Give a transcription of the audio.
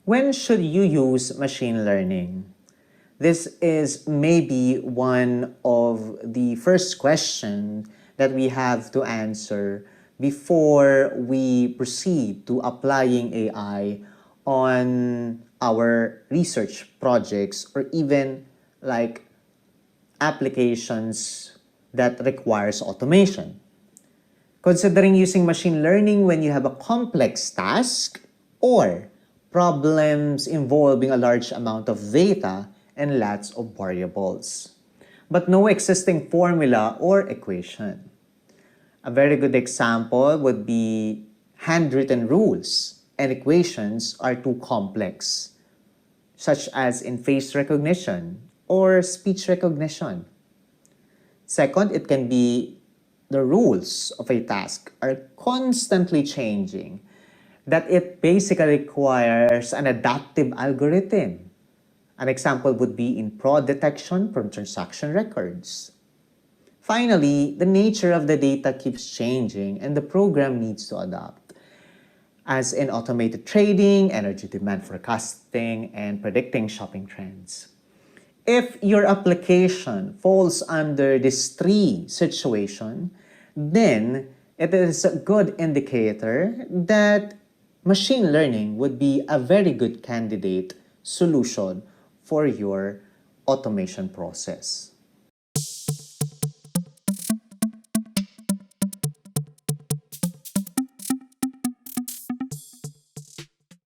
When should you use machine learning? This is maybe one of the first questions that we have to answer before we proceed to applying AI on our research projects or even like applications that requires automation. Considering using machine learning when you have a complex task or problems involving a large amount of data and lots of variables, but no existing formula or equation. A very good example would be handwritten rules and equations are too complex, such as in face recognition or speech recognition. Second, it can be the rules of a task are constantly changing, that it basically requires an adaptive algorithm. An example would be in fraud detection from transaction records. Finally, the nature of the data keeps changing and the program needs to adapt, as in automated trading, energy demand forecasting, and predicting shopping trends. If your application falls under this three situation, then it is a good indicator that machine learning would be a very good candidate solution for your automation process.